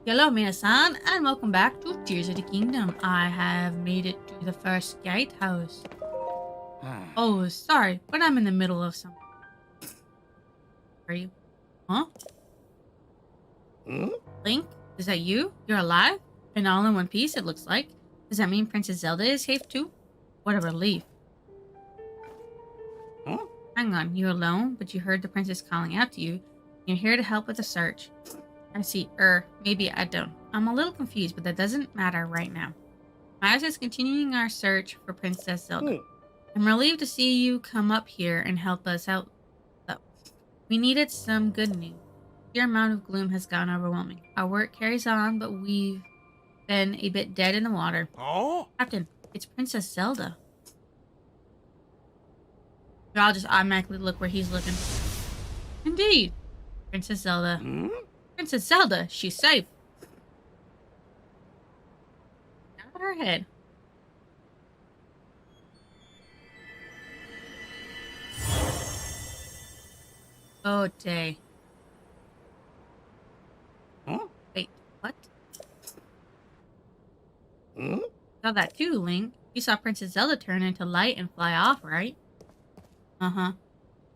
Hello, minasan, and welcome back to Tears of the Kingdom. I have made it to the first gatehouse. Oh, sorry, but I'm in the middle of something. Are you? Huh? Hmm? Link? Is that you? You're alive? And all in one piece, it looks like. Does that mean Princess Zelda is safe too? What a relief. Huh? Hang on, you're alone, but you heard the princess calling out to you. You're here to help with the search. I see. Maybe I don't. I'm a little confused, but that doesn't matter right now. Miles is continuing our search for Princess Zelda. I'm relieved to see you come up here and help us out, though. We needed some good news. The amount of gloom has gotten overwhelming. Our work carries on, but we've been a bit dead in the water. Oh? Captain, it's Princess Zelda. I'll just automatically look where he's looking. Indeed. Princess Zelda. Hmm? Princess Zelda, she's safe. Down at her head. Oh, day. Huh? Wait, what? Hmm? Saw that too, Link. You saw Princess Zelda turn into light and fly off, right? Uh-huh.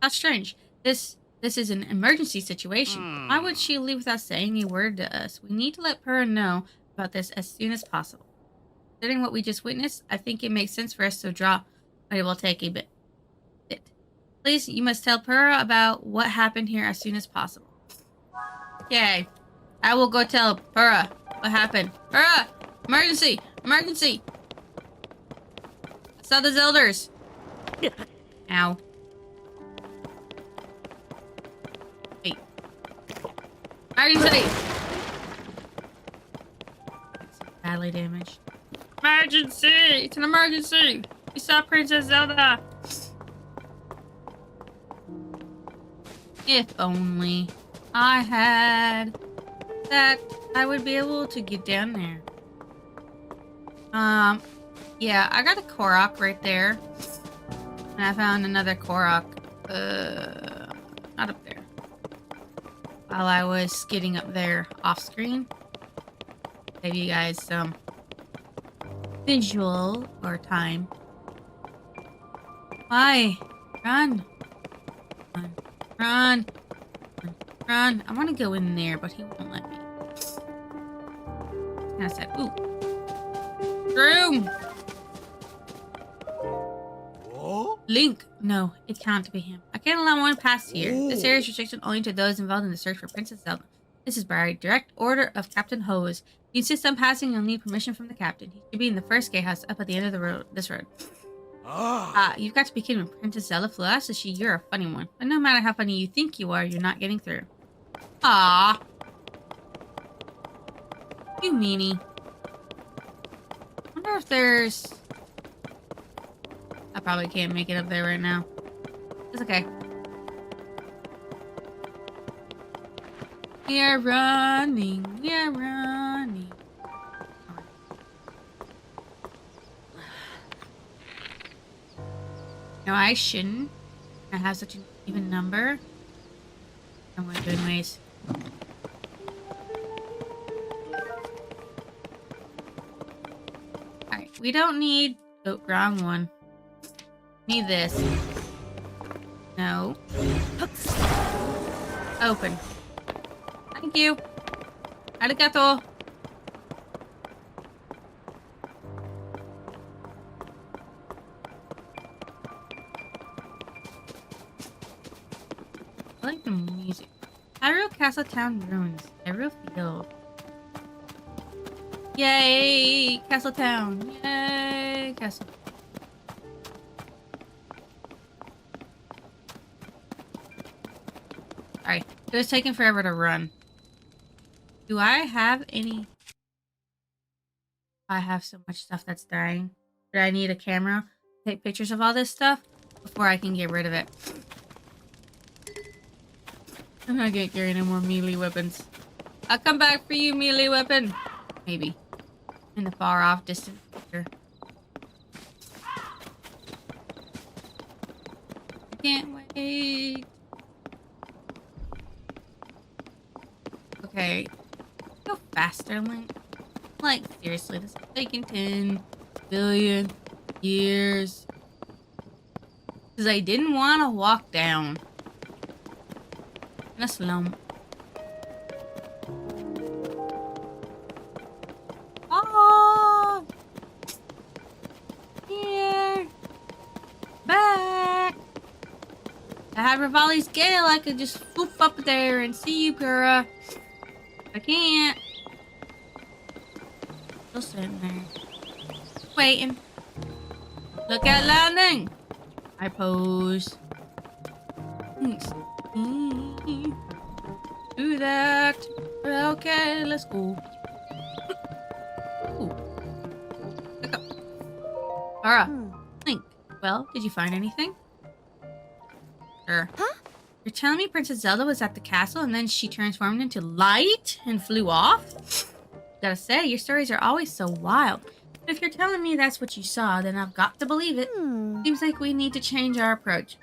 How strange. This is an emergency situation. Why would she leave without saying a word to us? We need to let Purah know about this as soon as possible. Considering what we just witnessed, I think it makes sense for us to draw, but it will take a bit. Please, you must tell Purah about what happened here as soon as possible. Okay. I will go tell Purah what happened. Purah! Emergency! Emergency! I saw the Zelders. Ow. Wait. Emergency! Badly damaged. Emergency! It's an emergency! We saw Princess Zelda! If only I had that, I would be able to get down there. Yeah, I got a Korok right there. And I found another Korok, not up there. While I was getting up there off screen. Save you guys some visual or time. Why? Run. Run. Run. Run. I want to go in there, but he won't let me. And I said, ooh. Room. Oh? Link. No, it can't be him. I can't allow one past here. This area is restricted only to those involved in the search for Princess Zelda. This is by direct order of Captain Hose. If you insist on passing, you'll need permission from the captain. He should be in the first gatehouse up at the end of the road. This road. You've got to be kidding me. Princess Zelda flew out, so you're a funny one. But no matter how funny you think you are, you're not getting through. Ah, you meanie. Wonder if there's... I probably can't make it up there right now. It's okay. We are running. We are running. No, I shouldn't. I have such an even number. I'm going to do anyways. Alright, we don't need... Oh, wrong one. Need this. No. Open. Thank you. Arigato. I like the music. Hyrule Castletown Ruins. Hyrule Field. Yay! Castletown. Yay! Castle. Alright. It was taking forever to run. Do I have any... I have so much stuff that's dying. Do I need a camera to take pictures of all this stuff before I can get rid of it? I'm not gonna carry any more melee weapons. I'll come back for you, melee weapon. Maybe. In the far off distant future. I can't wait. Okay. Go faster, Link. Like, seriously, this is taking 10 billion years. Because I didn't want to walk down. In a slump. Oh! Here! Back! If I had Rivali's Gale, I could just swoop up there and see you, Pura. I can't. Still sitting there. Waiting. Look at landing! I pose. Thanks. Do that. Okay, let's go. Ooh. Look up. Alright. Link. Well, did you find anything? Sure. Huh? You're telling me Princess Zelda was at the castle and then she transformed into light and flew off? Gotta say, your stories are always so wild. But if you're telling me that's what you saw, then I've got to believe it. Seems like we need to change our approach.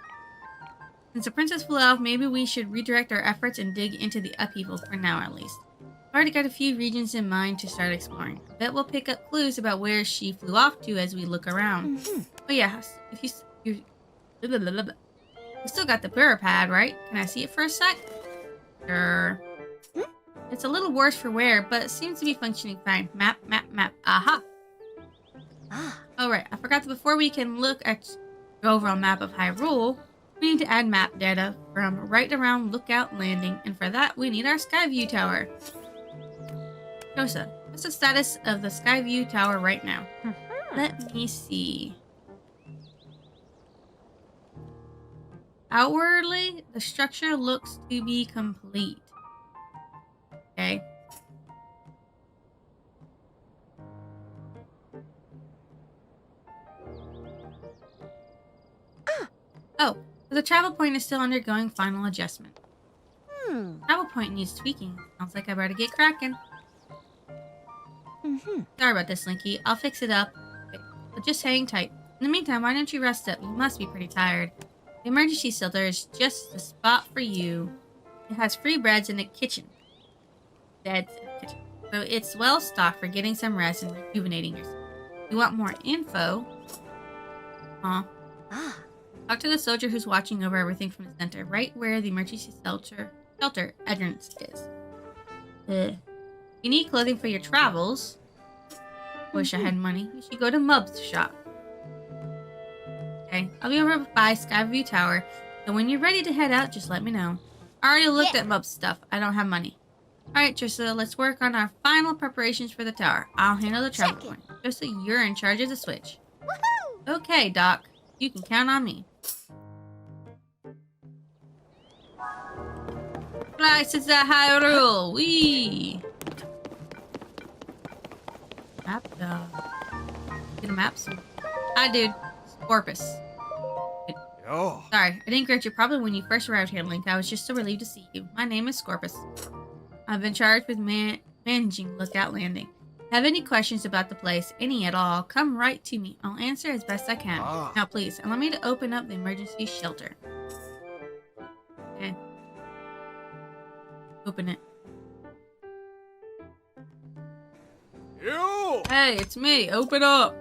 Since the princess flew off, maybe we should redirect our efforts and dig into the upheaval for now at least. I've already got a few regions in mind to start exploring. I bet we'll pick up clues about where she flew off to as we look around. Oh yeah, if you still got the Pura pad, right? Can I see it for a sec? Sure. It's a little worse for wear, but it seems to be functioning fine. Map. Aha! Alright, I forgot that before we can look at the overall map of Hyrule, we need to add map data from right around Lookout Landing, and for that, we need our Skyview Tower. Kosa, what's the status of the Skyview Tower right now? Let me see. Outwardly, the structure looks to be complete. Okay. Oh, the travel point is still undergoing final adjustment. Travel point needs tweaking. Sounds like I better get cracking. Sorry about this, Linky. I'll fix it up. Okay, but just hang tight. In the meantime, why don't you rest up? You must be pretty tired. The emergency shelter is just the spot for you. It has free breads in the kitchen. Beds in the kitchen. So it's well stocked for getting some rest and rejuvenating yourself. If you want more info, talk to the soldier who's watching over everything from the center, right where the emergency shelter entrance is. You need clothing for your travels. Wish I had money. You should go to Mub's shop. Okay, I'll be over by Skyview Tower, so when you're ready to head out, just let me know. I already looked at Mub's stuff. I don't have money. Alright, Trissa, let's work on our final preparations for the tower. I'll handle the travel point. Trissa, you're in charge of the switch. Okay, Doc. You can count on me. Places at Hyrule. Wee. Map dog. Get a map soon. Hi, dude. Scorpus. Yo. Sorry, I didn't greet you probably when you first arrived here, Link. I was just so relieved to see you. My name is Scorpus. I've been charged with managing Lookout Landing. Have any questions about the place, any at all, come right to me. I'll answer as best I can. Now, please, allow me to open up the emergency shelter. Okay. Open it. You. Hey, it's me. Open up.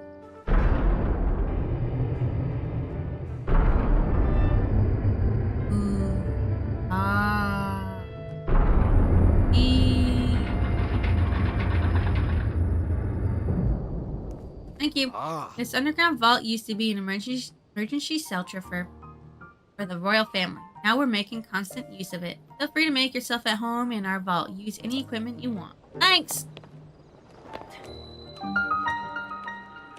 Thank you. This underground vault used to be an emergency shelter for the royal family. Now we're making constant use of it. Feel free to make yourself at home in our vault. Use any equipment you want. Thanks!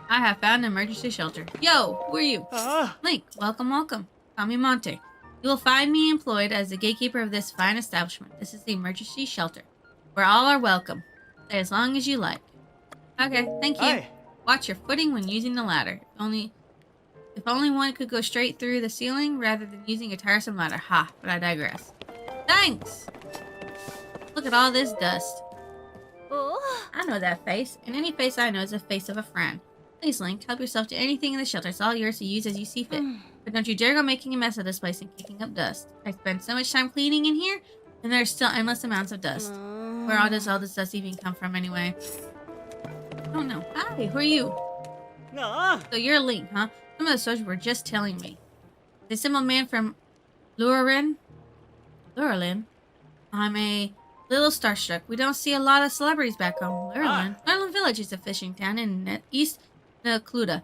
I have found an emergency shelter. Yo, who are you? Link, welcome. Call me Monte. You will find me employed as the gatekeeper of this fine establishment. This is the emergency shelter, where all are welcome. Stay as long as you like. Okay, thank you. Hi. Watch your footing when using the ladder. If only one could go straight through the ceiling rather than using a tiresome ladder. Ha, but I digress. Thanks! Look at all this dust. I know that face, and any face I know is the face of a friend. Please, Link, help yourself to anything in the shelter. It's all yours to use as you see fit. But don't you dare go making a mess of this place and kicking up dust. I spend so much time cleaning in here, and there's still endless amounts of dust. Where all this dust even come from anyway? I don't know. Hi, who are you? So you're Link, huh? Some of the soldiers were just telling me. The simple man from Lurin? Lurelin? I'm a little starstruck. We don't see a lot of celebrities back home. Lurelin? Lurelin Village is a fishing town in East Nakluda,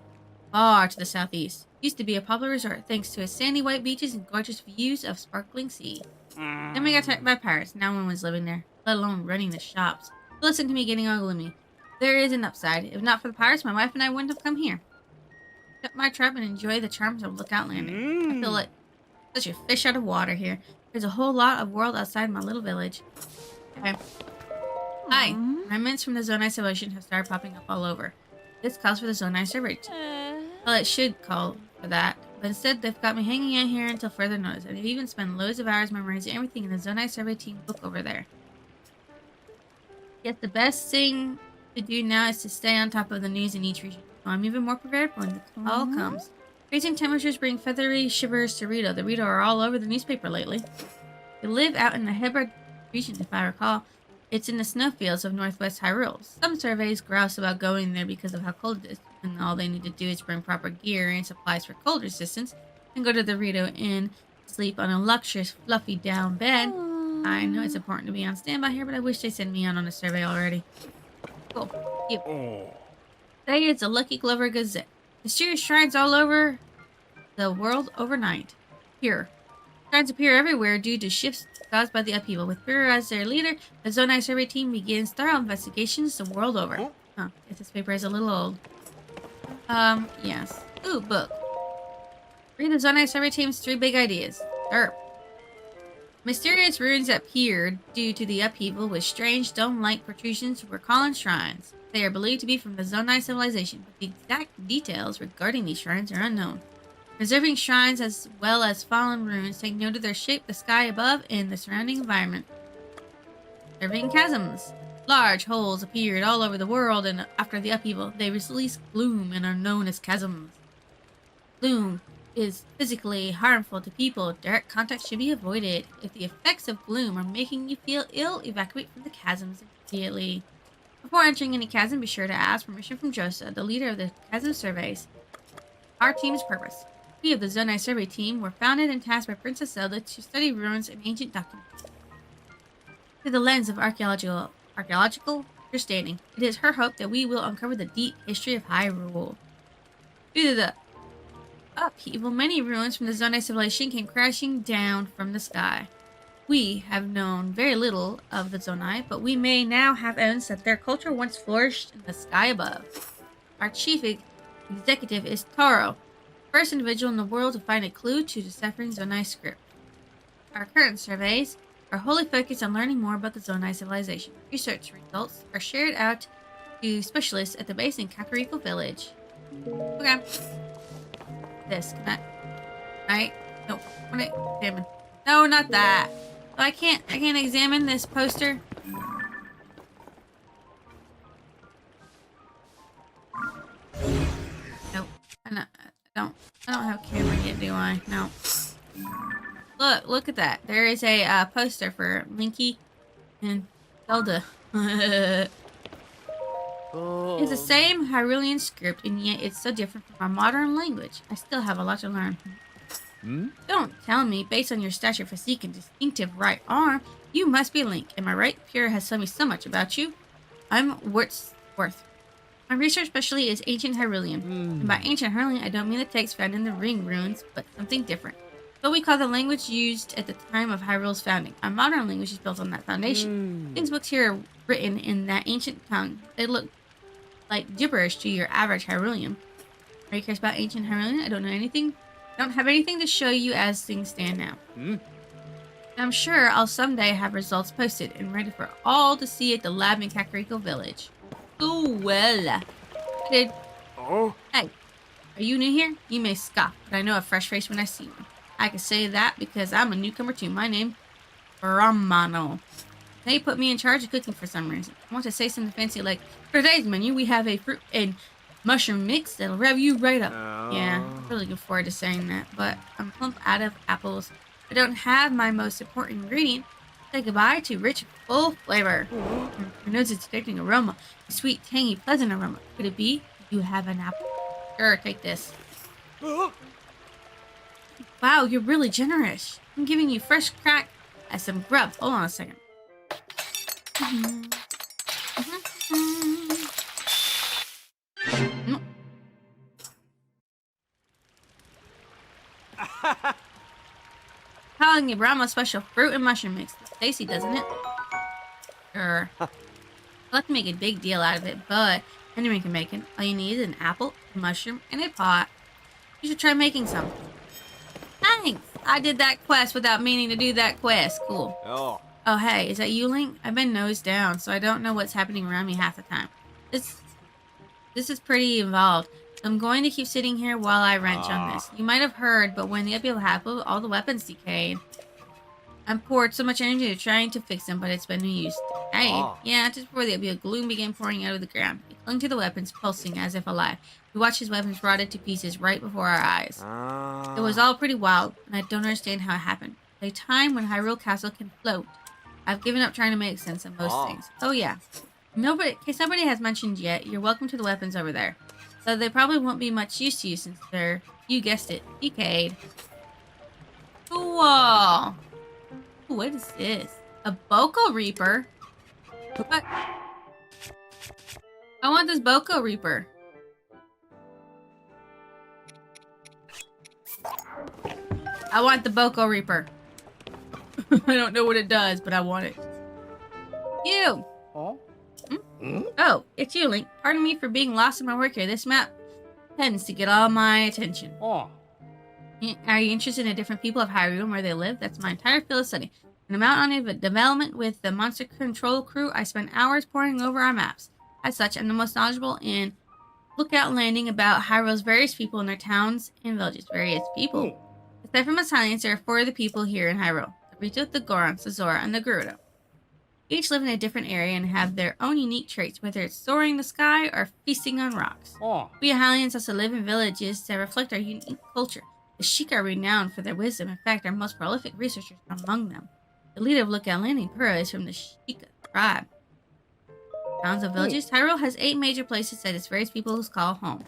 far to the southeast. Used to be a popular resort thanks to its sandy white beaches and gorgeous views of sparkling sea. Then we got attacked by pirates. Now no one's living there, let alone running the shops. Listen to me getting all gloomy. There is an upside. If not for the pirates, my wife and I wouldn't have come here. Set my trap and enjoy the charms of Lookout Landing. I feel like such a fish out of water here. There's a whole lot of world outside my little village. Okay. Hi. Remnants from the Zonai civilization have started popping up all over. This calls for the Zonai survey. Well, it should call for that. But instead, they've got me hanging out here until further notice. And they've even spent loads of hours memorizing everything in the Zonai survey team book over there. Yet the best thing to do now is to stay on top of the news in each region. So I'm even more prepared when the call comes. Freezing temperatures bring feathery shivers to Rito. The Rito are all over the newspaper lately. They live out in the Hebrad region, if I recall. It's in the snowfields of northwest Hyrule. Some surveys grouse about going there because of how cold it is, and all they need to do is bring proper gear and supplies for cold resistance, and go to the Rito Inn, sleep on a luxurious, fluffy down bed. I know it's important to be on standby here, but I wish they sent me out on a survey already. Cool. Yep. Today it's a Lucky Glover Gazette. Mysterious shrines all over the world overnight. Here. Shrines appear everywhere due to shifts caused by the upheaval. With Pyrrha as their leader, the Zonai survey team begins thorough investigations the world over. Huh, guess this paper is a little old. Yes. Ooh, book. Read the Zonai survey team's 3 big ideas. Derp. Mysterious ruins appeared due to the upheaval with strange dome-like protrusions were called shrines. They are believed to be from the Zonai civilization, but the exact details regarding these shrines are unknown. Preserving shrines as well as fallen ruins take note of their shape, the sky above, and the surrounding environment. Preserving chasms. Large holes appeared all over the world, and after the upheaval, they release gloom and are known as chasms. Gloom is physically harmful to people. Direct contact should be avoided. If the effects of gloom are making you feel ill, evacuate from the chasms immediately. Before entering any chasm, be sure to ask permission from Josa, the leader of the chasm surveys. Our team's purpose. We of the Zonai survey team were founded and tasked by Princess Zelda to study ruins and ancient documents. Through the lens of archaeological understanding, it is her hope that we will uncover the deep history of Hyrule. Due to the upheaval, many ruins from the Zonai civilization came crashing down from the sky. We have known very little of the Zonai, but we may now have evidence that their culture once flourished in the sky above. Our chief executive is Taro, the first individual in the world to find a clue to deciphering Zonai script. Our current surveys are wholly focused on learning more about the Zonai civilization. Research results are shared out to specialists at the base in Kakariko Village. Okay. This, can I? No, I want to examine. No, not that. I can't examine this poster. Nope. I don't have a camera yet, do I? No. Look at that. There is a poster for Linky and Zelda. It's the same Hyrulean script, and yet it's so different from our modern language. I still have a lot to learn. Don't tell me, based on your stature, physique, and distinctive right arm, you must be Link. Am I right? Pyrrha has told me so much about you. I'm Wordsworth. My research specialty is ancient Hyrulean. And by ancient Hyrulean, I don't mean the text found in the ring runes, but something different. What we call the language used at the time of Hyrule's founding. Our modern language is built on that foundation. These books here are written in that ancient tongue. They look like gibberish to your average Hyrulean. Are you curious about ancient Hyrulean? I don't know anything. I don't have anything to show you as things stand now. I'm sure I'll someday have results posted and ready for all to see at the lab in Kakariko Village. Oh, well. Hey, are you new here? You may scoff, but I know a fresh face when I see one. I can say that because I'm a newcomer too. My name, Brahmano. They put me in charge of cooking for some reason. I want to say something fancy like, for today's menu, we have a fruit and mushroom mix that'll rev you right up. Yeah, I'm really looking forward to saying that, but I'm plump out of apples. I don't have my most important ingredient. Say goodbye to rich, full flavor. Your nose is detecting aroma. A sweet, tangy, pleasant aroma. Could it be you have an apple? Sure, take this. Wow, you're really generous. I'm giving you fresh crack as some grub. Hold on a second. Calling you Brahma special fruit and mushroom mix. It's tasty, doesn't it? Sure. I like to make a big deal out of it, but anyone can make it. All you need is an apple, a mushroom, and a pot. You should try making some. Thanks! I did that quest without meaning to do that quest. Cool. Oh. Oh, hey, is that you, Link? I've been nose down, so I don't know what's happening around me half the time. This is pretty involved. So I'm going to keep sitting here while I wrench on this. You might have heard, but when the upheaval happened, all the weapons decayed. I poured so much energy into trying to fix them, but it's been no use. Hey, yeah, just before the upheaval, gloom began pouring out of the ground. He clung to the weapons, pulsing as if alive. We watched his weapons rotted to pieces right before our eyes. It was all pretty wild, and I don't understand how it happened. At a time when Hyrule Castle can float, I've given up trying to make sense of most things. Oh yeah. In case nobody has mentioned yet, you're welcome to the weapons over there. Though they probably won't be much use to you since they're, you guessed it, decayed. Cool. Ooh, what is this? A Boko Reaper? What? I want this Boko Reaper. I want the Boko Reaper. I don't know what it does, but I want it. You! Oh, it's you, Link. Pardon me for being lost in my work here. This map tends to get all my attention. Are you interested in different people of Hyrule and where they live? That's my entire field of study. When I'm out on a development with the Monster Control crew, I spend hours poring over our maps. As such, I'm the most knowledgeable in Lookout Landing about Hyrule's various people in their towns and villages. Various people. Aside from Asylums, there are 4 of the people here in Hyrule. The Rito, the Gorons, the Zora, and the Gerudo. Each live in a different area and have their own unique traits, whether it's soaring the sky or feasting on rocks. We Hylians also live in villages that reflect our unique culture. The Sheikah are renowned for their wisdom. In fact, our most prolific researchers are among them. The leader of Lookout Landing, Pura, is from the Sheikah tribe. Towns and villages. Hyrule has 8 major places that its various peoples call home.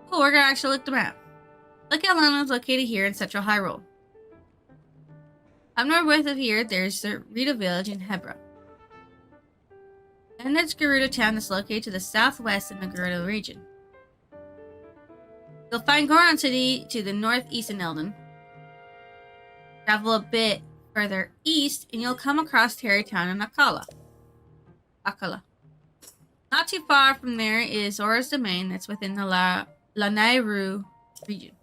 Cool, we're gonna actually look at the map. Lookout Landing is located here in central Hyrule. Up northwest of here, there's the Rito village in Hebra. And there's Gerudo town that's located to the southwest in the Gerudo region. You'll find Goron City to the northeast in Eldin. Travel a bit further east, and you'll come across Terry Town in Akkala. Not too far from there is Zora's Domain that's within the Lanayru region.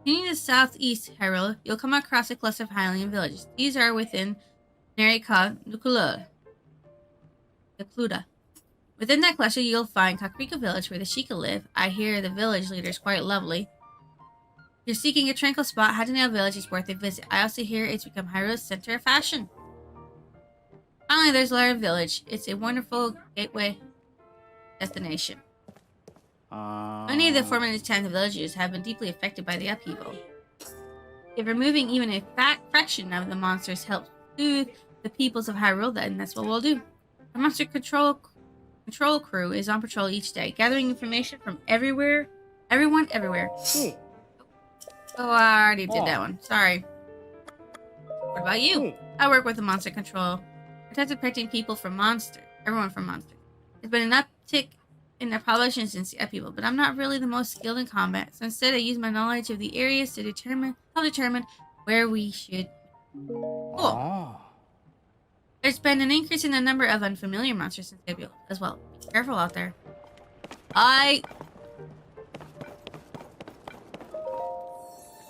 Continuing to southeast Hyrule, you'll come across a cluster of Hylian villages. These are within an area called Nucluda. Within that cluster, you'll find Kakariko Village, where the Sheikah live. I hear the village leader is quite lovely. If you're seeking a tranquil spot, Hadanel Village is worth a visit. I also hear it's become Hyrule's center of fashion. Finally, there's Lara Village. It's a wonderful gateway destination. Many of the former towns and villages have been deeply affected by the upheaval. If removing even a fraction of the monsters helps soothe the peoples of Hyrule, then that's what we'll do. The Monster Control crew is on patrol each day, gathering information from everyone everywhere. Oh, I already did that one. Sorry. What about you? I work with the Monster Control, protecting people from everyone from monsters. There's been an uptick in their population since the upheaval, but I'm not really the most skilled in combat, so instead I use my knowledge of the areas to determine where we should. Cool. There's been an increase in the number of unfamiliar monsters since the upheaval as well. Be careful out there. I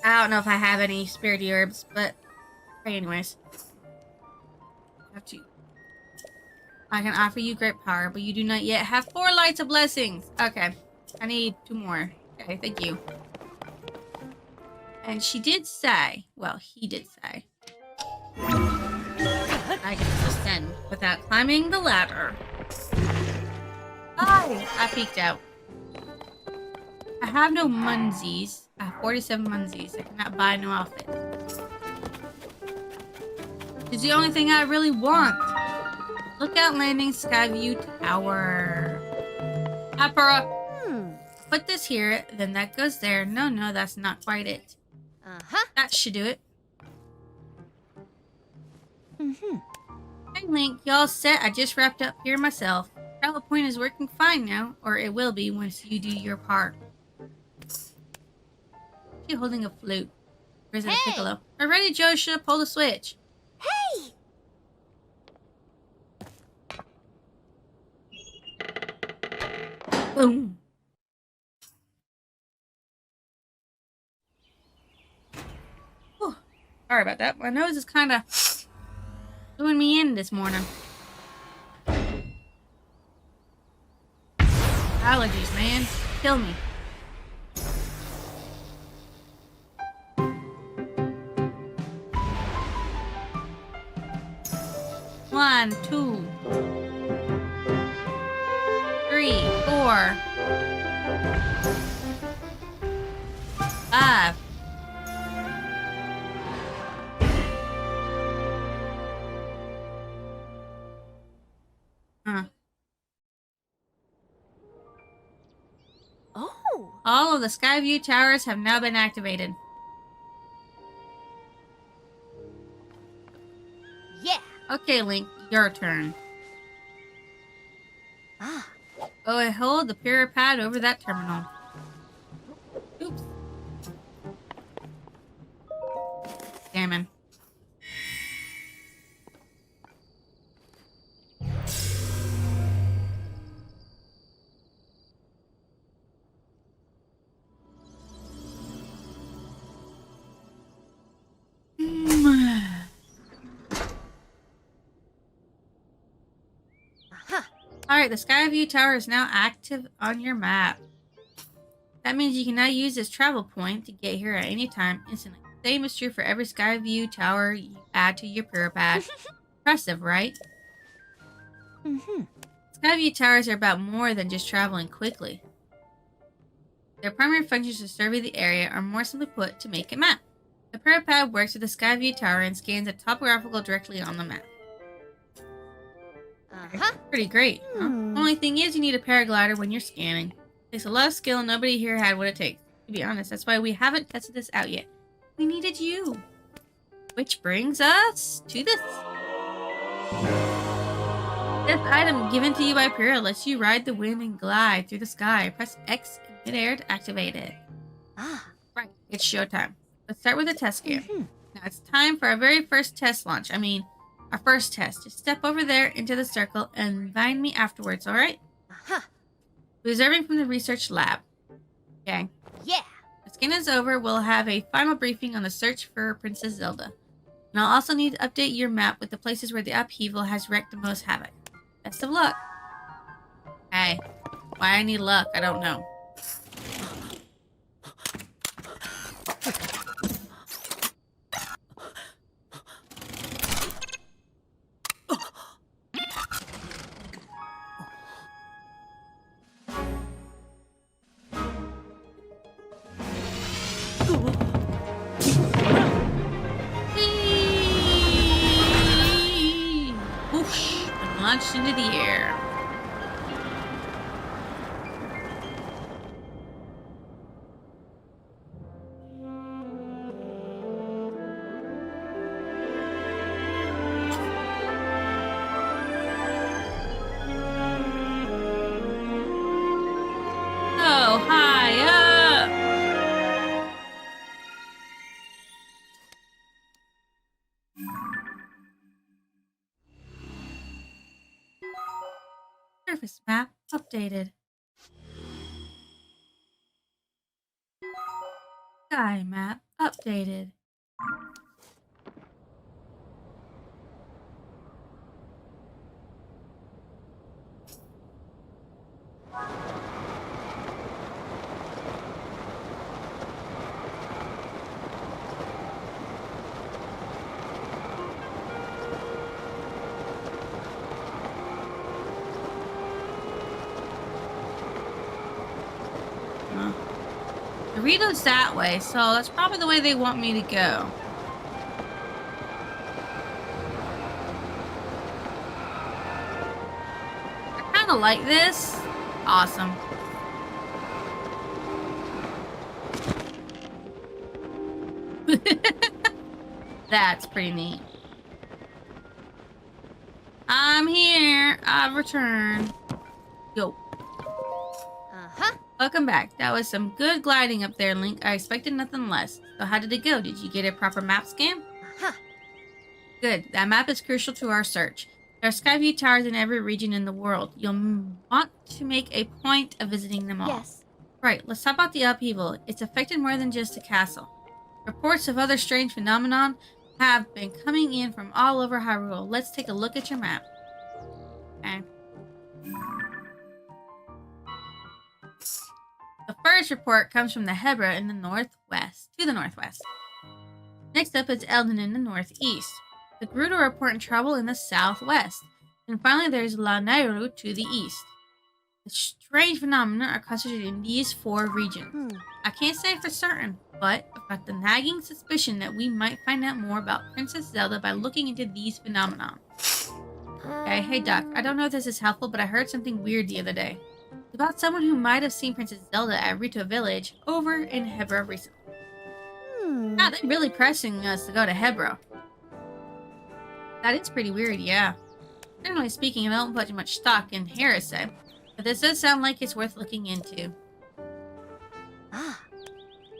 don't know if I have any spirity herbs, but okay, anyways. I can offer you great power, but you do not yet have 4 lights of blessings. Okay. I need 2 more. Okay, thank you. And she did say, well, he did say, I can ascend without climbing the ladder. Oh, I peeked out. I have no munsies. I have 47 munsies. I cannot buy no outfit. It's the only thing I really want. Lookout landing, Skyview Tower. Opera. Put this here, then that goes there. No, that's not quite it. That should do it. Hey Link, y'all set? I just wrapped up here myself. Travel Point is working fine now, or it will be once you do your part. She's holding a flute. Or is it a piccolo? Already, Joshua, pull the switch. Hey! Boom. Whew. Sorry about that. My nose is kind of doing me in this morning. Allergies, man. Kill me. One, two, 3, 4, 5. Oh! All of the Skyview towers have now been activated. Yeah! Okay, Link, your turn. Go and hold the pad over that terminal. Oops. Damn. Alright, the Skyview Tower is now active on your map. That means you can now use this travel point to get here at any time instantly. Same is true for every Skyview Tower you add to your pad. Impressive, right? Skyview Towers are about more than just traveling quickly. Their primary functions to survey the area are more simply put to make a map. The pad works with the Skyview Tower and scans a topographical directly on the map. Pretty great. Huh? Only thing is you need a paraglider when you're scanning. Takes a lot of skill and nobody here had what it takes. To be honest, that's why we haven't tested this out yet. We needed you. Which brings us to this. This item given to you by Pyra lets you ride the wind and glide through the sky. Press X in midair to activate it. Right, it's showtime. Let's start with a test scan. Now it's time for our very first test launch. Our first test. Just step over there into the circle and find me afterwards, alright? Observing from the research lab. Okay. Yeah! The scan is over. We'll have a final briefing on the search for Princess Zelda. And I'll also need to update your map with the places where the upheaval has wreaked the most havoc. Best of luck. Hey, why I need luck, I don't know. Whoosh, and launched into the air. So high up. Surface map updated. Sky map updated. Huh. Doritos that way, so that's probably the way they want me to go. I kind of like this. Awesome. That's pretty neat. I'm here. I've returned. Yo. Uh-huh. Welcome back. That was some good gliding up there, Link. I expected nothing less. So how did it go? Did you get a proper map scan? Uh-huh. Good. That map is crucial to our search. There are Skyview towers in every region in the world. You'll want to make a point of visiting them all. Yes. Right, let's talk about the upheaval. It's affected more than just the castle. Reports of other strange phenomenon have been coming in from all over Hyrule. Let's take a look at your map. Okay. The first report comes from the Hebra in the northwest, to the northwest. Next up is Eldin in the northeast. The Gerudo report in trouble in the southwest. And finally there's Lanayru to the east. The strange phenomena are concentrated in these 4 regions. I can't say for certain, but I've got the nagging suspicion that we might find out more about Princess Zelda by looking into these phenomena. Okay, hey Doc, I don't know if this is helpful, but I heard something weird the other day. It's about someone who might have seen Princess Zelda at Rito Village over in Hebra recently. Wow, they're really pressing us to go to Hebra. That is pretty weird, yeah. Generally speaking, I don't put much stock in heresy, but this does sound like it's worth looking into. Ah.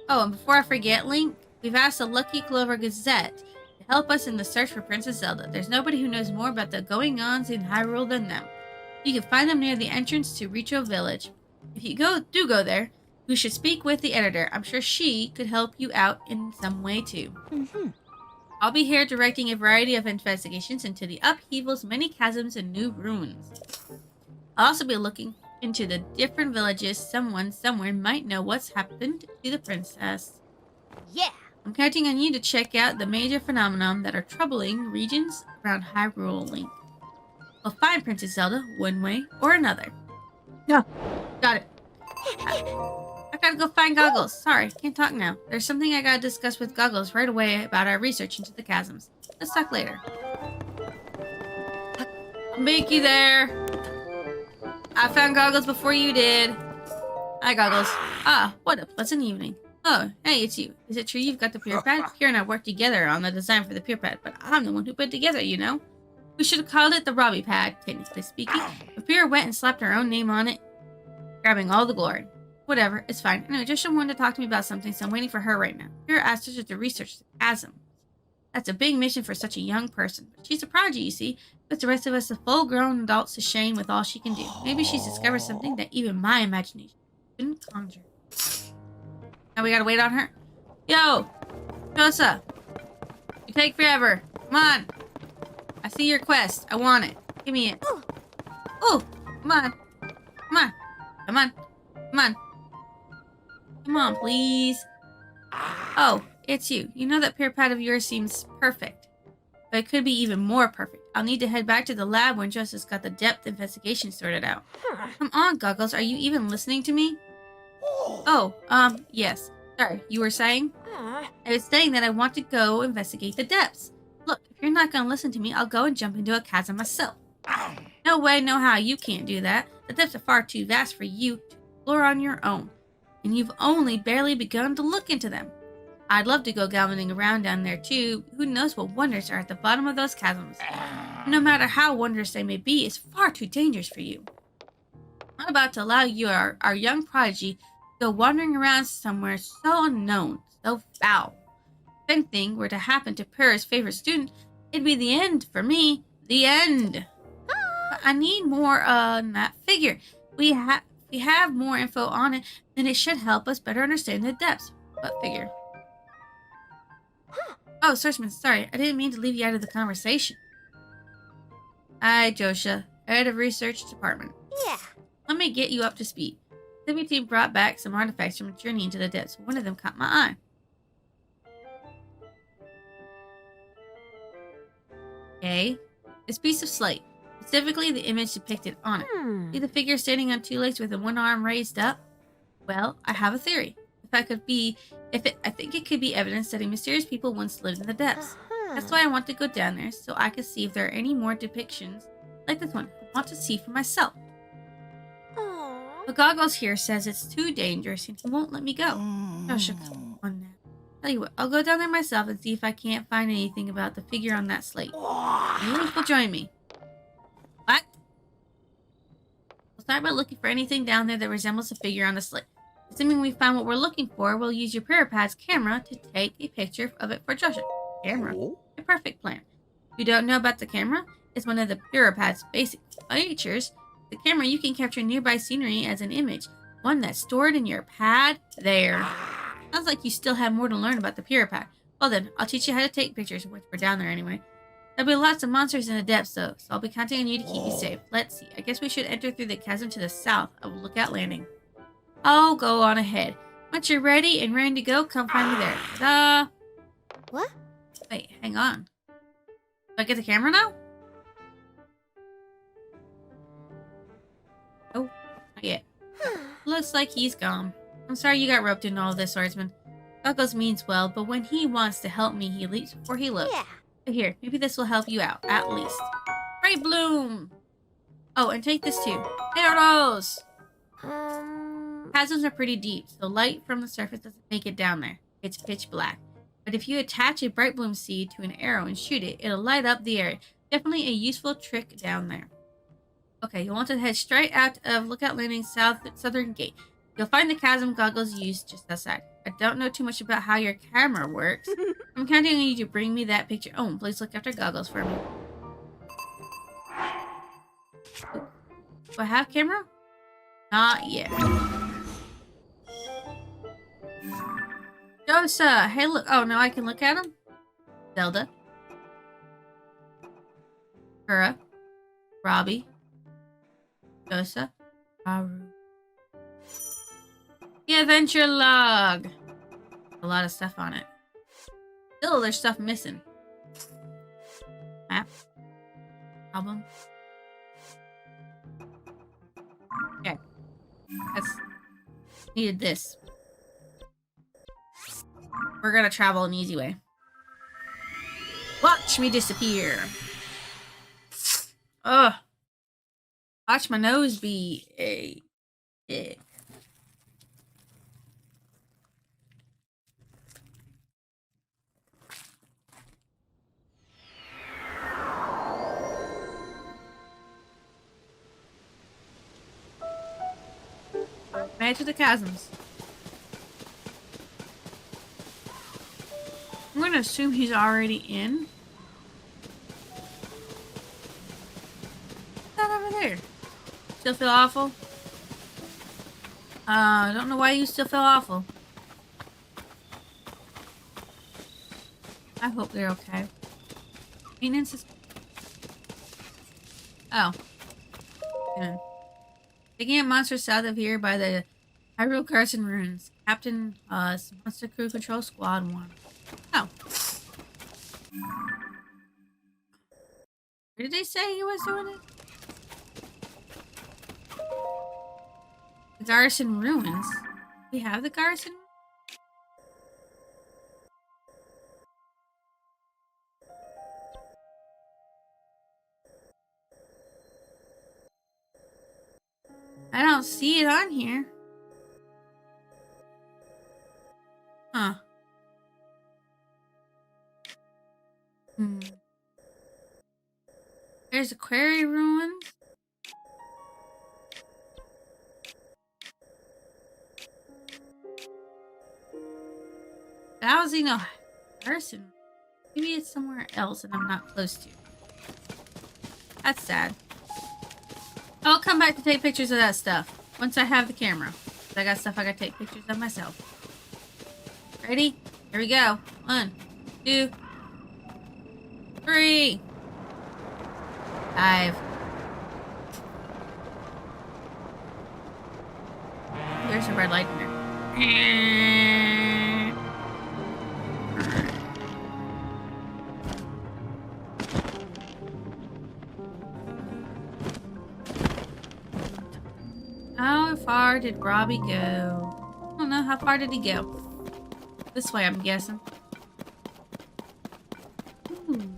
Oh, and before I forget, Link, we've asked the Lucky Clover Gazette to help us in the search for Princess Zelda. There's nobody who knows more about the going-ons in Hyrule than them. You can find them near the entrance to Rito Village. If you do go there, you should speak with the editor. I'm sure she could help you out in some way too. I'll be here directing a variety of investigations into the upheavals, many chasms, and new ruins. I'll also be looking into the different villages. Someone somewhere might know what's happened to the princess. Yeah. I'm counting on you to check out the major phenomenon that are troubling regions around Hyrule, Link. We'll find Princess Zelda one way or another. No. Got it. I gotta go find Goggles. Sorry, can't talk now. There's something I gotta discuss with Goggles right away about our research into the chasms. Let's talk later. I'll make you there. I found Goggles before you did. Hi, Goggles. Ah, what a pleasant evening. Oh, hey, it's you. Is it true you've got the Pure Pad? Pure and I worked together on the design for the Pure Pad, but I'm the one who put it together, you know? We should have called it the Robbie Pad, technically speaking. But Pure went and slapped her own name on it, grabbing all the glory. Whatever, it's fine. Anyway, Joshua wanted to talk to me about something, so I'm waiting for her right now. Pure asked us to research the chasm. That's a big mission for such a young person. But she's a prodigy, you see. Puts the rest of us, the full-grown adults, to shame with all she can do. Maybe she's discovered something that even my imagination couldn't conjure. Now we gotta wait on her. Yo! Josa! You take forever. Come on! I see your quest. I want it. Give me it. Oh! Come on. Come on. Come on. Come on. Come on, please. Oh, it's you. You know that Pure Pad of yours seems perfect. But it could be even more perfect. I'll need to head back to the lab when Justice got the depth investigation sorted out. Come on, Goggles. Are you even listening to me? Oh, yes. Sorry, you were saying? I was saying that I want to go investigate the depths. Look, if you're not going to listen to me, I'll go and jump into a chasm myself. No way, no how. You can't do that. The depths are far too vast for you to explore on your own. And you've only barely begun to look into them. I'd love to go galvaning around down there too. Who knows what wonders are at the bottom of those chasms. No matter how wondrous they may be, it's far too dangerous for you. I'm about to allow you, our young prodigy, to go wandering around somewhere so unknown, so foul. If anything were to happen to Purah's favorite student, it'd be the end for me. The end. But I need more on that figure. We have more info on it, then it should help us better understand the depths. What figure? Oh, Searchman, sorry. I didn't mean to leave you out of the conversation. Hi, Josha, head of research department. Yeah. Let me get you up to speed. The Civic team brought back some artifacts from a journey into the depths. One of them caught my eye. Okay. This piece of slate. Specifically, the image depicted on it. See the figure standing on 2 legs with one arm raised up? Well, I have a theory. The I think it could be evidence that a mysterious people once lived in the depths. That's why I want to go down there, so I can see if there are any more depictions like this one. I want to see for myself. The Goggles here says it's too dangerous and he won't let me go. Joshua, come on now. Tell you what, I'll go down there myself and see if I can't find anything about the figure on that slate. You will join me. What? We'll start by looking for anything down there that resembles a figure on the slate. Assuming we find what we're looking for, we'll use your Pyropad's camera to take a picture of it for Joshua. Camera? A perfect plan. If you don't know about the camera, it's one of the Pyropad's basic features. The camera, you can capture nearby scenery as an image, one that's stored in your pad there. Sounds like you still have more to learn about the Pyropad. Well then, I'll teach you how to take pictures once we're down there anyway. There'll be lots of monsters in the depths though, so I'll be counting on you to keep you safe. Let's see, I guess we should enter through the chasm to the south of Lookout Landing. I'll go on ahead. Once you're ready and raring to go, come find me there. Ta-da! What? Wait, hang on. Do I get the camera now? Oh, not yet. Looks like he's gone. I'm sorry you got roped into all this, swordsman. Goggles means well, but when he wants to help me, he leaps before he looks. Yeah. But here, maybe this will help you out, at least. Ray Bloom! Oh, and take this too. Arrows! Chasms are pretty deep, so light from the surface doesn't make it down there. It's pitch black. But if you attach a bright bloom seed to an arrow and shoot it, it'll light up the area. Definitely a useful trick down there. Okay, you'll want to head straight out of Lookout Landing southern gate. You'll find the chasm Goggles used just outside. I don't know too much about how your camera works. I'm counting on you to bring me that picture. Oh, and please look after Goggles for me. Do I have camera? Not yet. Josa, hey look. Oh, now I can look at him? Zelda. Kura. Robbie. Josa. Haru. The adventure log. A lot of stuff on it. Still, there's stuff missing. Map. Album. Okay. That's needed this. We're gonna travel an easy way. Watch me disappear. Ugh. Watch my nose be a dick. Made to the chasms. I'm gonna assume he's already in. What's that over there? Still feel awful? I don't know why you still feel awful. I hope they're okay. Maintenance is... Oh. Yeah. Taking out monsters south of here by the Hyrule Carson ruins. Captain Monster Crew Control Squad 1. Oh. Where did they say he was doing it? The Garrison ruins. We have the Garrison? I don't see it on here. Huh. There's the quarry ruins. Bowsino Harrison. Maybe it's somewhere else and I'm not close to. That's sad. I'll come back to take pictures of that stuff once I have the camera. I got stuff I gotta take pictures of myself. Ready? Here we go. 1, 2, 3. 5. There's a red light in there. How far did Robbie go? Oh, don't know. How far did he go? This way, I'm guessing. Ooh.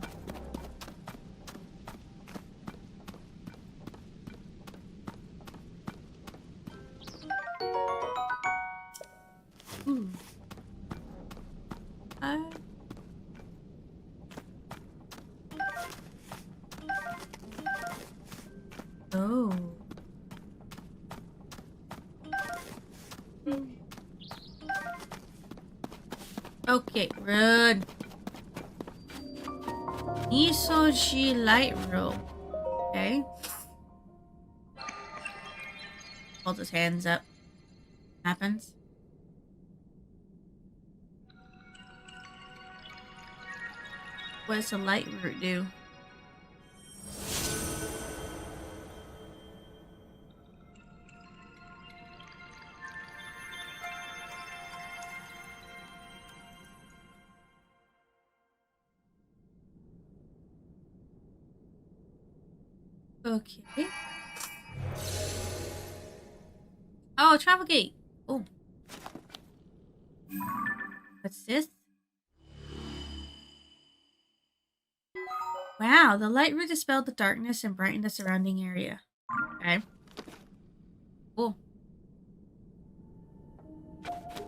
Ooh. Oh. Okay, run. Nisoji light rope. Okay. Hold his hands up. Happens. What does the light root do? Okay. Oh, travel gate. Oh. What's this? Wow, the light root dispelled the darkness and brightened the surrounding area. Okay. Cool.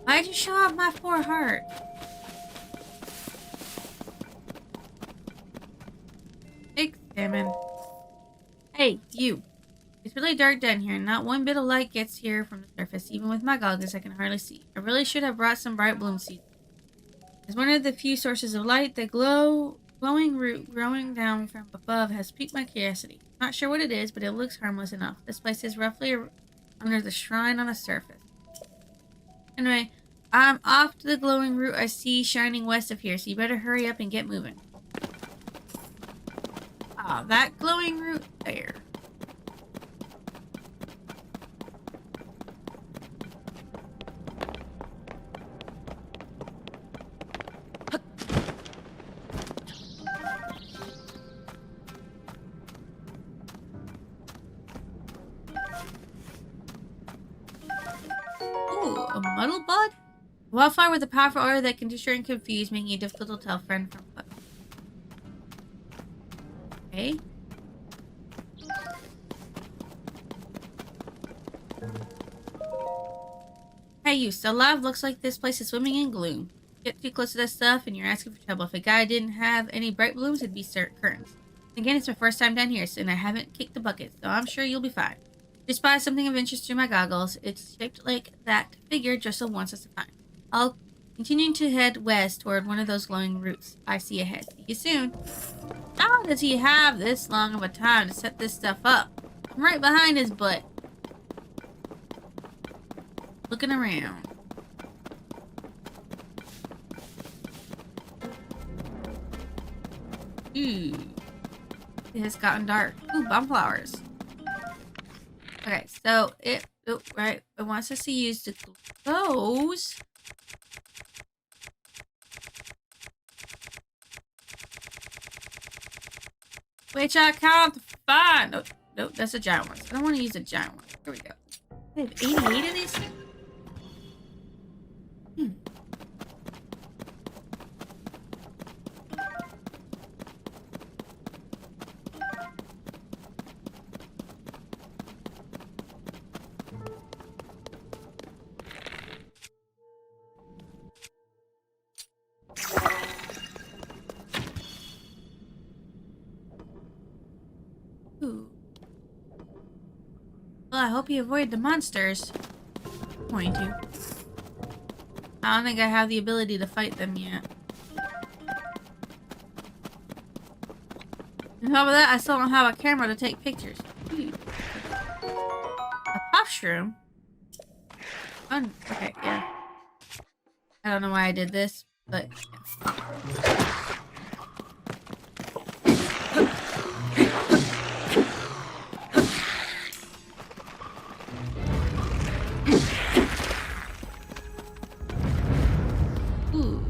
Why'd you show off my poor heart? Examine. Hey, you. It's really dark down here, and not one bit of light gets here from the surface. Even with my goggles, I can hardly see. I really should have brought some bright bloom seeds. As one of the few sources of light, the glowing root growing down from above has piqued my curiosity. Not sure what it is, but it looks harmless enough. This place is roughly under the shrine on the surface. Anyway, I'm off to the glowing root I see shining west of here, so you better hurry up and get moving. Ah, that glowing root there. Ooh, a muddle bud? A wildflower with a powerful aura that can destroy and confuse, making it difficult to tell friend from foe. Okay. Hey, you still alive? Looks like this place is swimming in gloom. Get too close to that stuff and you're asking for trouble. If a guy didn't have any bright blooms, it'd be curtains. Again, it's my first time down here, and I haven't kicked the bucket, so I'm sure you'll be fine. Just spy something of interest through my goggles. It's shaped like that figure Dressel wants us to find. I'll continue to head west toward one of those glowing roots I see ahead. See you soon. How does he have this long of a time to set this stuff up? I'm right behind his butt. Looking around. Ooh. It has gotten dark. Ooh, bonflowers. Okay, so it wants us to use the clothes. Which I can't find. Nope, nope, that's a giant one. I don't want to use a giant one. Here we go. I have 88 of these. Ooh. Well, I hope you avoid the monsters. I'm going to. I don't think I have the ability to fight them yet. On top of that, I still don't have a camera to take pictures. Ooh. A puff shroom? Oh, okay, yeah. I don't know why I did this, but yeah. Ooh.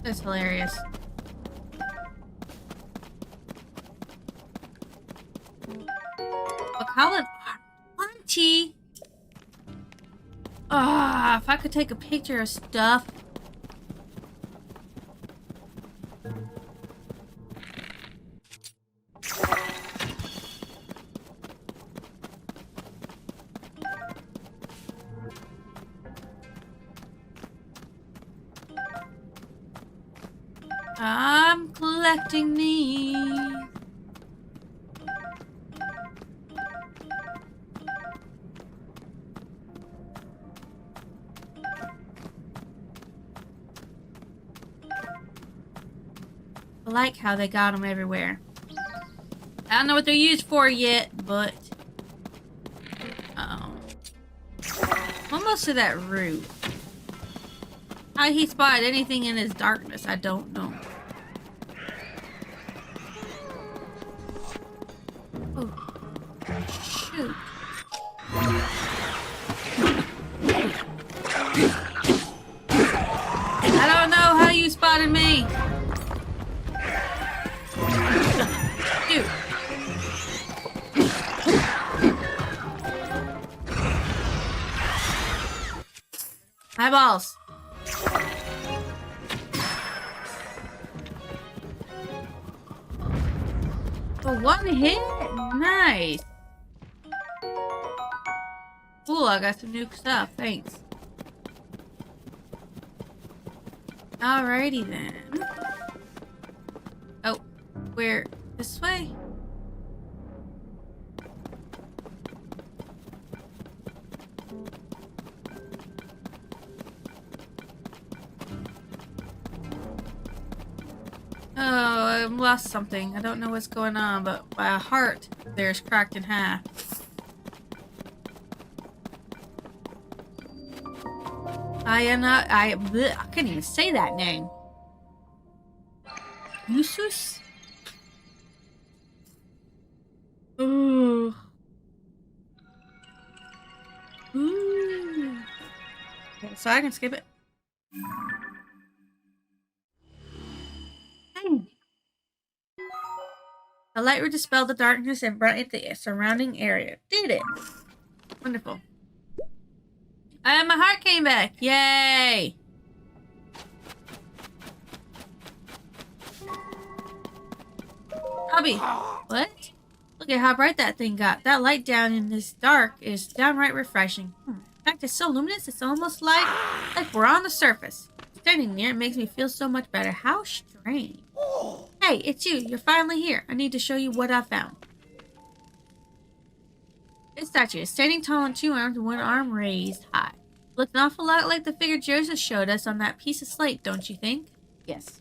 That's hilarious. But Colin, Auntie. Ah, if I could take a picture of stuff. I'm collecting these. I like how they got them everywhere. I don't know what they're used for yet, but almost to that root. How he spotted anything in his darkness, I don't know. Oh, shoot. I don't know how you spotted me. Shoot. Eyeballs. Oh, one hit? Nice. Cool, I got some new stuff. Thanks. Alrighty then. Oh, where? This way? Oh, I lost something. I don't know what's going on, but my heart there's cracked in half. I can't even say that name. Usus? Ooh. Ooh. Okay, so I can skip it. The light would dispel the darkness and brighten the surrounding area. Did it? Wonderful. My heart came back. Yay! Robbie, what? Look at how bright that thing got. That light down in this dark is downright refreshing. In fact, it's so luminous, it's almost like we're on the surface. Standing near it makes me feel so much better. How strange. Hey, it's you. You're finally here. I need to show you what I found. This statue is standing tall on two arms and one arm raised high. Looks an awful lot like the figure Joseph showed us on that piece of slate, don't you think? Yes.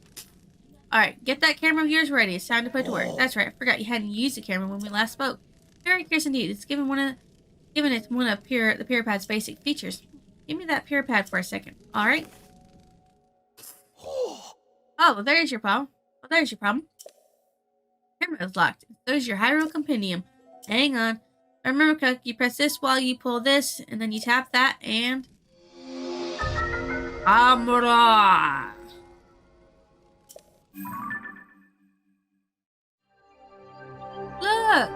Alright, get that camera of yours ready. It's time to put to work. That's right, I forgot you hadn't used the camera when we last spoke. Very curious indeed. It's given it's one of the PurePad's basic features. Give me that PurePad for a second. Alright. Oh, well, there's your problem. Well, there's your problem. Camera is locked. There's your Hyrule Compendium. Hang on. I remember, Cook, you press this while you pull this, and then you tap that, and... Amora! Look!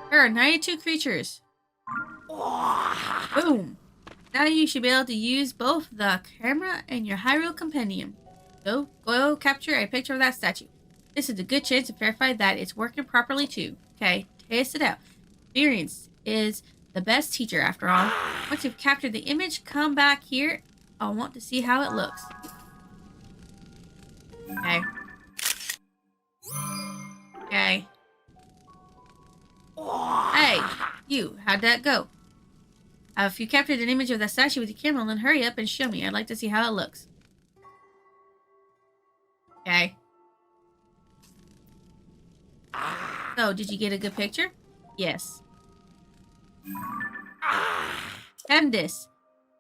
There are 92 creatures. Boom! Now you should be able to use both the camera and your Hyrule Compendium. So, go capture a picture of that statue. This is a good chance to verify that it's working properly too. Okay, test it out. Experience is the best teacher after all. Once you've captured the image, come back here. I want to see how it looks. Okay. Okay. Hey, you, how'd that go? If you captured an image of the statue with your camera, then hurry up and show me. I'd like to see how it looks. Okay. So, did you get a good picture? Yes. Candice.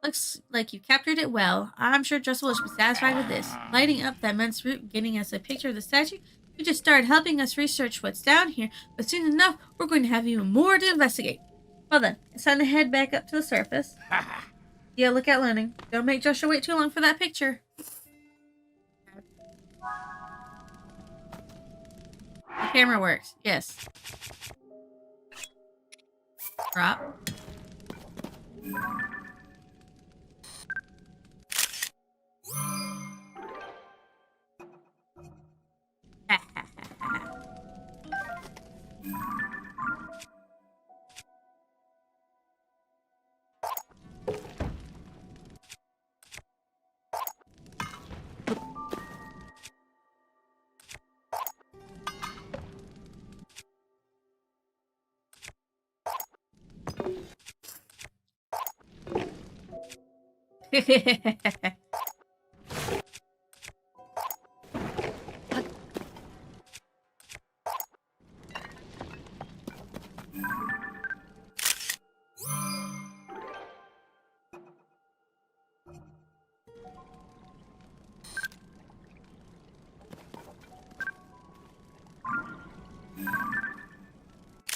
Looks like you captured it well. I'm sure Dressel will be satisfied with this. Lighting up that immense root, getting us a picture of the statue. You just started helping us research what's down here, but soon enough, we're going to have even more to investigate. Well then, it's time to head back up to the surface. Yeah, look at learning. Don't make Joshua wait too long for that picture. The camera works. Yes. Drop.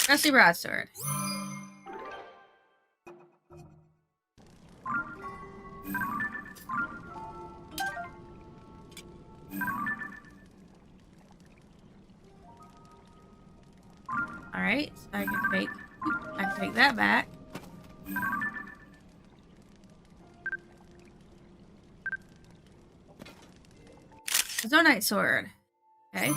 Rusty broadsword. Alright, so I can take that back. Zonite sword. Okay.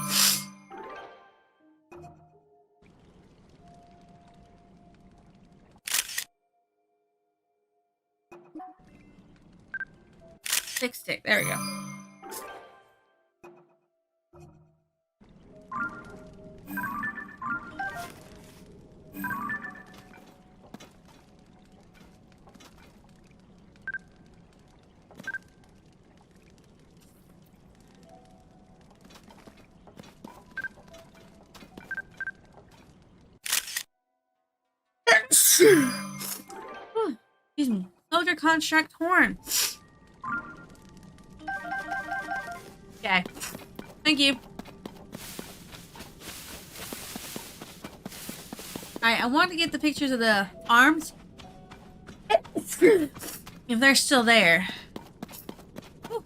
Stick. There we go. Excuse me. Soldier construct horn. Okay. Thank you. Alright, I want to get the pictures of the arms. If they're still there. Whew.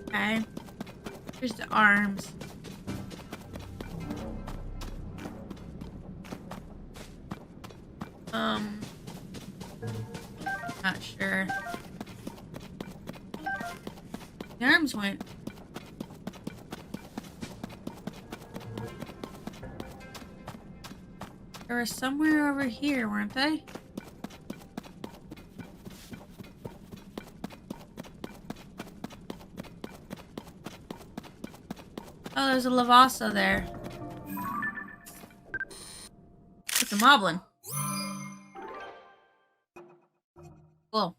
Okay. Here's the arms. Not sure. The arms went. They were somewhere over here, weren't they? Oh, there's a Lavasa there. It's a Moblin. Cool.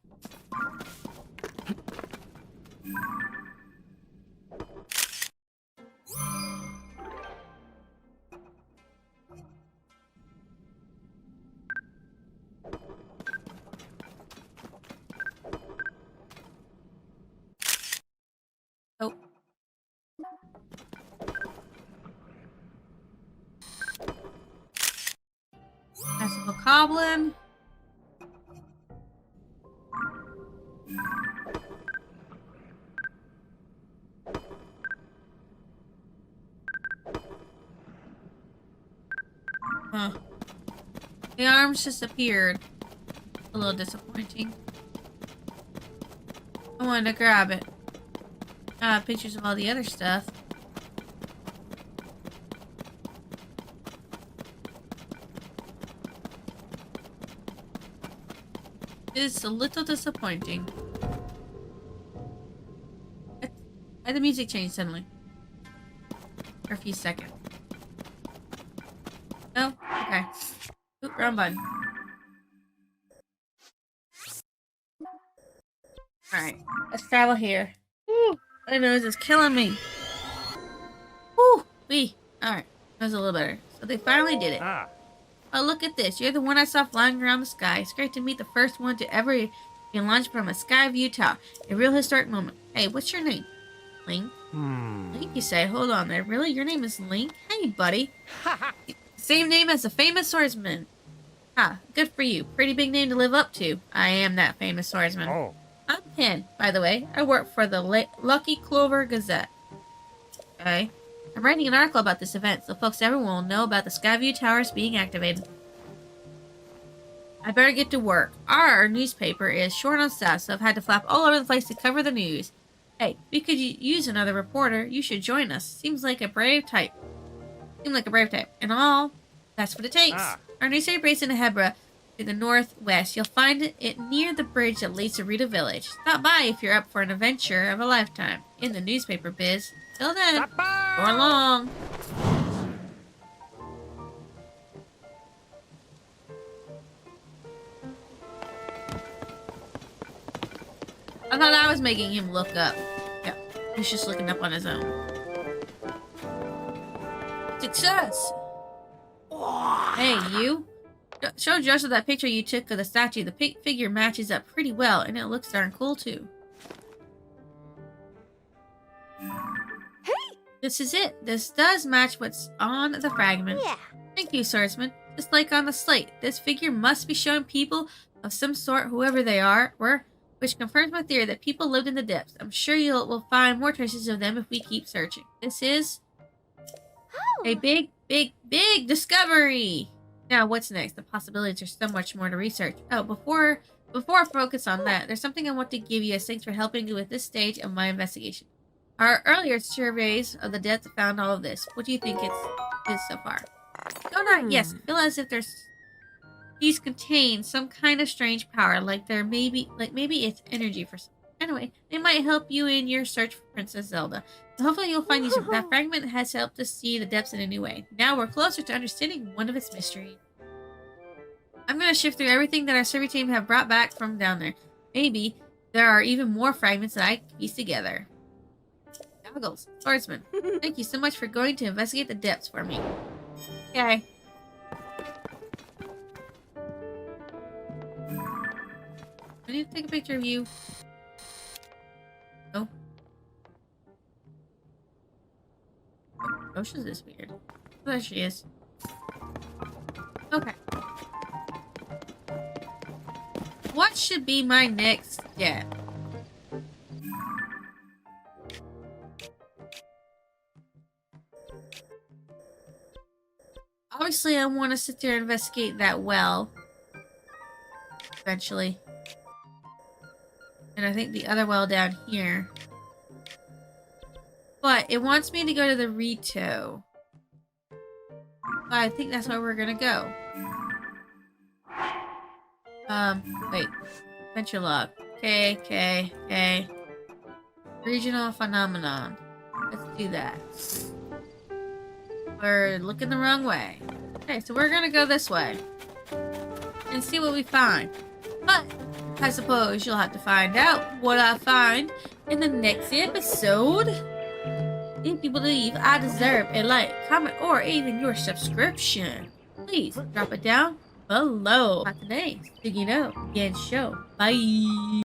Oh. That's a Bokoblin. Huh. The arms just appeared. A little disappointing. I wanted to grab it. Pictures of all the other stuff. It's a little disappointing. Why the music changed suddenly? For a few seconds. No? Okay. Oop, wrong button. Alright, let's travel here. Woo! My nose is killing me. Woo! Wee! Alright, that was a little better. So they finally did it. Ah. Oh, look at this. You're the one I saw flying around the sky. It's great to meet the first one to ever You launched from a Skyview Tower. A real historic moment. Hey, what's your name? Link? Link, you say? Hold on there. Really? Your name is Link? Hey, buddy. Same name as a famous swordsman. Ah, good for you. Pretty big name to live up to. I am that famous swordsman. Oh. I'm Pen, by the way. I work for the Lucky Clover Gazette. Okay. I'm writing an article about this event, so folks everyone will know about the Skyview Towers being activated. I better get to work. Our newspaper is short on staff, so I've had to flap all over the place to cover the news. Hey, we could use another reporter. You should join us. Seems like a brave type. And all, that's what it takes. Our newspaper is in Hebra, to the northwest. You'll find it near the bridge that leads to Rita Village. Stop by if you're up for an adventure of a lifetime in the newspaper biz. Till then, or long. I thought I was making him look up. Yeah, he's just looking up on his own. Success! Hey, you. Show Joshua that picture you took of the statue. The figure matches up pretty well, and it looks darn cool, too. Hey! This is it. This does match what's on the fragment. Yeah. Thank you, swordsman. Just like on the slate, this figure must be showing people of some sort, whoever they were, which confirms my theory that people lived in the depths. I'm sure will find more traces of them if we keep searching. This is a big, big, big discovery! Now, what's next? The possibilities are so much more to research. Oh, before I focus on that, there's something I want to give you as thanks for helping me with this stage of my investigation. Our earlier surveys of the depths found all of this. What do you think it is so far? Oh, no, yes. I feel as if these contain some kind of strange power, like maybe it's energy for something. Anyway, they might help you in your search for Princess Zelda. So hopefully you'll find useful. That fragment has helped us see the depths in a new way. Now we're closer to understanding one of its mysteries. I'm going to shift through everything that our survey team have brought back from down there. Maybe there are even more fragments that I can piece together. Goggles, swordsman, thank you so much for going to investigate the depths for me. Okay. I need to take a picture of you. Oh. Ocean's is weird. Oh, there she is. Okay. What should be my next step? Obviously, I want to sit there and investigate that well. Eventually. And I think the other well down here. But it wants me to go to the Rito. I think that's where we're gonna go. Wait. Adventure log. Okay. Regional phenomenon. Let's do that. We're looking the wrong way. Okay, so we're gonna go this way. And see what we find. But I suppose you'll have to find out what I find in the next episode. If you believe I deserve a like, comment, or even your subscription, please drop it down below. Not today, so you know, again show. Bye.